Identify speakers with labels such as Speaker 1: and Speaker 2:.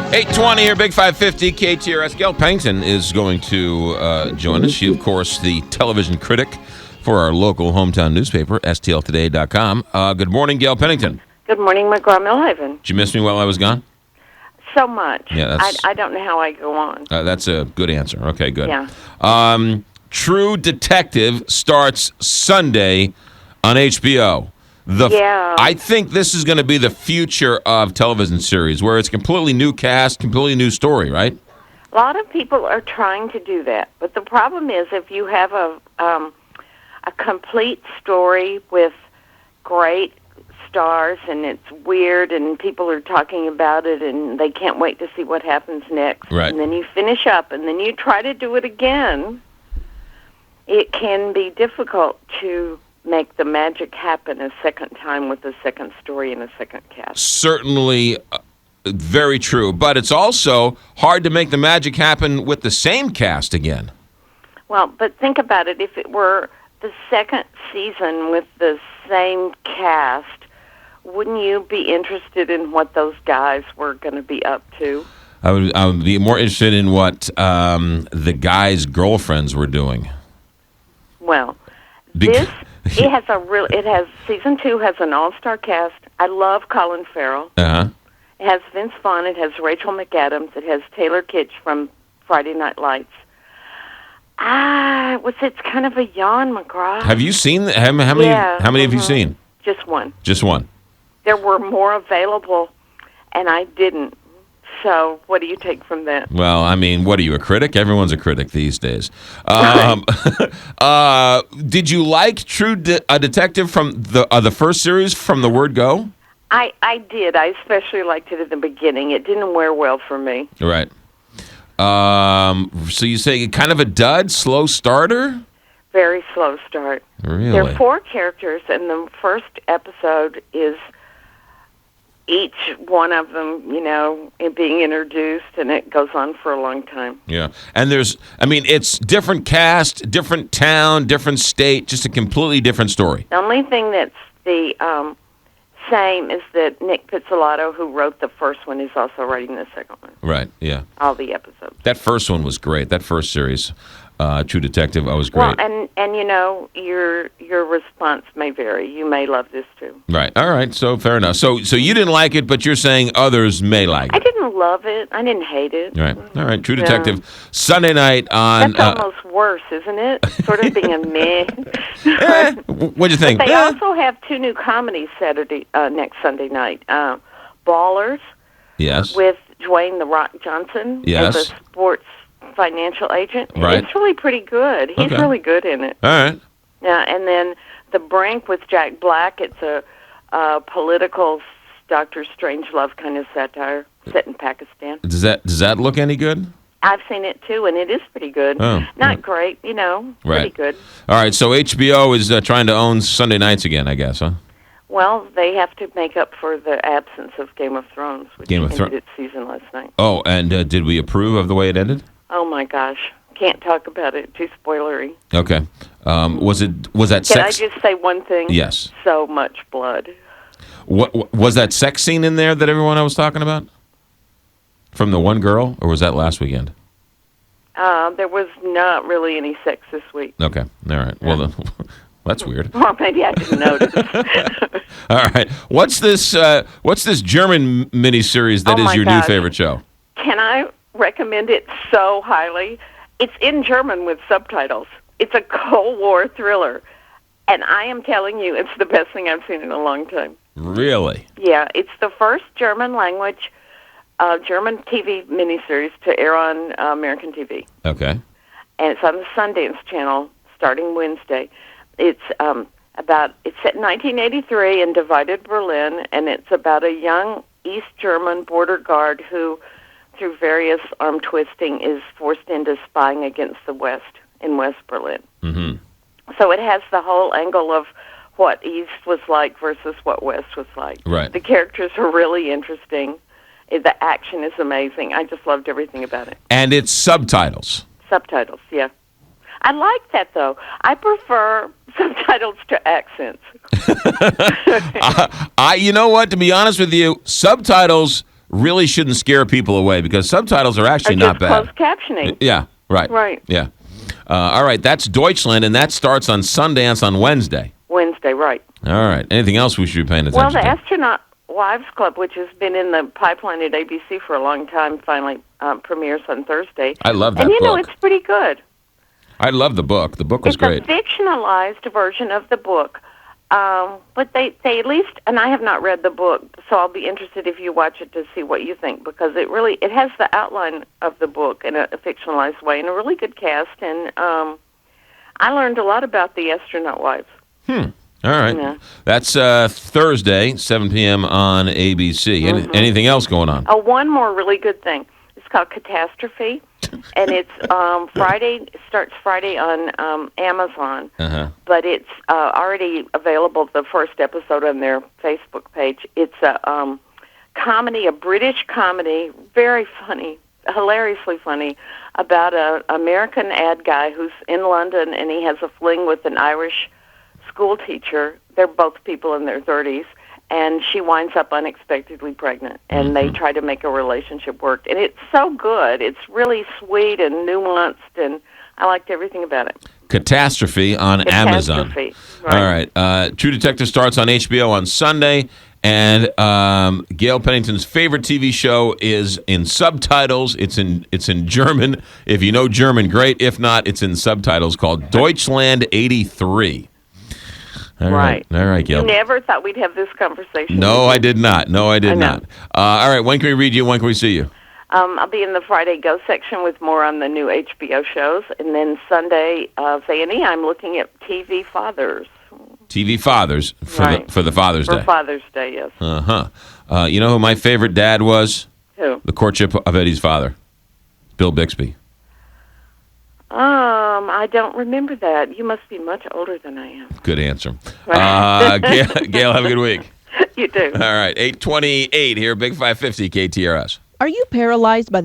Speaker 1: 8:20 here, Big 550, KTRS. Gail Pennington is going to join us. She, of course, the television critic for our local hometown newspaper, stltoday.com. Good morning, Gail Pennington.
Speaker 2: Good morning, McGraw-Millhaven.
Speaker 1: Did you miss me while I was gone?
Speaker 2: So much.
Speaker 1: Yeah,
Speaker 2: I don't know how I go on.
Speaker 1: That's a good answer. Okay, good.
Speaker 2: Yeah.
Speaker 1: True Detective starts Sunday on HBO. I think this is going to be the future of television series, where it's completely new cast, completely new story, right?
Speaker 2: A lot of people are trying to do that, but the problem is if you have a complete story with great stars and it's weird and people are talking about it and they can't wait to see what happens next,
Speaker 1: right.
Speaker 2: And then you finish up and then you try to do it again, it can be difficult to make the magic happen a second time with a second story and a second cast.
Speaker 1: Certainly very true, but it's also hard to make the magic happen with the same cast again.
Speaker 2: Well, but think about it. If it were the second season with the same cast, wouldn't you be interested in what those guys were going to be up to?
Speaker 1: I would be more interested in what the guys' girlfriends were doing.
Speaker 2: Well, season 2 has an all-star cast. I love Colin Farrell.
Speaker 1: Uh-huh.
Speaker 2: It has Vince Vaughn. It has Rachel McAdams. It has Taylor Kitsch from Friday Night Lights. It's kind of a yawn, McGraw.
Speaker 1: Have you seen how many have you seen?
Speaker 2: Just one.
Speaker 1: Just one.
Speaker 2: There were more available, and I didn't. So what do you take from that?
Speaker 1: Well, I mean, what are you, a critic? Everyone's a critic these days. Did you like True Detective from the first series, from the word go?
Speaker 2: I did. I especially liked it at the beginning. It didn't wear well for me.
Speaker 1: Right. So you say kind of a dud, slow starter?
Speaker 2: Very slow start.
Speaker 1: Really?
Speaker 2: There are 4 characters, and the first episode is each one of them, being introduced, and it goes on for a long time.
Speaker 1: Yeah. And it's different cast, different town, different state, just a completely different story.
Speaker 2: The only thing that's the same is that Nick Pizzolatto, who wrote the first one, is also writing the second one.
Speaker 1: Right, yeah.
Speaker 2: All the episodes.
Speaker 1: That first one was great. That first series, True Detective, was great.
Speaker 2: Well, and your response may vary. You may love this too.
Speaker 1: Right. All right. So fair enough. So you didn't like it, but you're saying others may like it.
Speaker 2: I didn't love it. I didn't hate it.
Speaker 1: Right. All right. True Detective, Sunday night on.
Speaker 2: That's almost worse, isn't it? Sort of being a meh.
Speaker 1: What'd you think?
Speaker 2: But they also have 2 new comedies next Sunday night. Ballers.
Speaker 1: Yes.
Speaker 2: With Dwayne "The Rock" Johnson.
Speaker 1: Yes.
Speaker 2: As a sports financial agent.
Speaker 1: Right.
Speaker 2: It's really pretty good. He's really good in it.
Speaker 1: All right.
Speaker 2: Yeah, and then The Brink with Jack Black. It's a political Dr. Strangelove kind of satire set in Pakistan.
Speaker 1: Does that look any good?
Speaker 2: I've seen it too, and it is pretty good.
Speaker 1: Oh,
Speaker 2: Not great, pretty good.
Speaker 1: All right, so HBO is trying to own Sunday nights again, I guess, huh?
Speaker 2: Well, they have to make up for the absence of Game of Thrones, which ended its season last night.
Speaker 1: Oh, and did we approve of the way it ended?
Speaker 2: Oh my gosh, can't talk about it. Too spoilery.
Speaker 1: Okay. Was that sex?
Speaker 2: Can I just say one thing?
Speaker 1: Yes.
Speaker 2: So much blood.
Speaker 1: What was that sex scene in there that everyone was talking about? From the one girl, or was that last weekend?
Speaker 2: There was not really any sex this week.
Speaker 1: Okay. All right. Yeah. Well, then, that's weird.
Speaker 2: Well, maybe I didn't notice.
Speaker 1: All right. What's this German miniseries that is your new favorite show?
Speaker 2: Can I recommend it so highly? It's in German with subtitles. It's a Cold War thriller. And I am telling you, it's the best thing I've seen in a long time.
Speaker 1: Really?
Speaker 2: Yeah. It's the first German language German TV miniseries to air on American TV.
Speaker 1: Okay.
Speaker 2: And it's on the Sundance Channel starting Wednesday. It's set in 1983 in divided Berlin, and it's about a young East German border guard who, through various arm twisting, is forced into spying against the West in West Berlin.
Speaker 1: Mm-hmm.
Speaker 2: So it has the whole angle of what East was like versus what West was like.
Speaker 1: Right.
Speaker 2: The characters are really interesting. The action is amazing. I just loved everything about it.
Speaker 1: And it's subtitles.
Speaker 2: Subtitles, yeah. I like that, though. I prefer subtitles to accents.
Speaker 1: You know what? To be honest with you, subtitles really shouldn't scare people away because subtitles are actually not bad.
Speaker 2: Closed captioning.
Speaker 1: Yeah, right.
Speaker 2: Right.
Speaker 1: Yeah. All right, that's Deutschland, and that starts on Sundance on Wednesday.
Speaker 2: Wednesday, right.
Speaker 1: All right. Anything else we should be paying attention
Speaker 2: Well, the
Speaker 1: to?
Speaker 2: Astronaut Wives Club, which has been in the pipeline at ABC for a long time, finally premieres on Thursday.
Speaker 1: I love that
Speaker 2: book. And,
Speaker 1: book.
Speaker 2: It's pretty good.
Speaker 1: I love the book. The book was great.
Speaker 2: It's a fictionalized version of the book. But they at least, and I have not read the book, so I'll be interested if you watch it to see what you think, because it has the outline of the book in a fictionalized way and a really good cast, and I learned a lot about the Astronaut Wives.
Speaker 1: All right. Yeah. That's Thursday, 7 p.m. on ABC. Anything else going on?
Speaker 2: Oh, one more really good thing. It's called Catastrophe, and it's Friday. It starts Friday on Amazon, but it's already available. The first episode on their Facebook page. It's a comedy, a British comedy, very funny, hilariously funny, about an American ad guy who's in London and he has a fling with an Irish school teacher. They're both people in their 30s. And she winds up unexpectedly pregnant, and they try to make a relationship work. And it's so good. It's really sweet and nuanced, and I liked everything about it.
Speaker 1: Catastrophe on Amazon.
Speaker 2: Right.
Speaker 1: All right. True Detective starts on HBO on Sunday, and Gail Pennington's favorite TV show is in subtitles. It's in German. If you know German, great. If not, it's in subtitles, called Deutschland 83. All right, Gail.
Speaker 2: You never thought we'd have this conversation.
Speaker 1: No, I did not. All right, when can we read you? When can we see you?
Speaker 2: I'll be in the Friday Go section with more on the new HBO shows, and then Sunday, A&E, I'm looking at TV Fathers.
Speaker 1: TV Fathers for the Father's Day.
Speaker 2: For Father's Day, yes.
Speaker 1: You know who my favorite dad was?
Speaker 2: Who?
Speaker 1: The Courtship of Eddie's Father, Bill Bixby.
Speaker 2: I don't remember that. You must be much older than I am.
Speaker 1: Good answer. Gail, have a good week.
Speaker 2: You too.
Speaker 1: All right, 8:28 here, Big 550 KTRS.
Speaker 3: Are you paralyzed by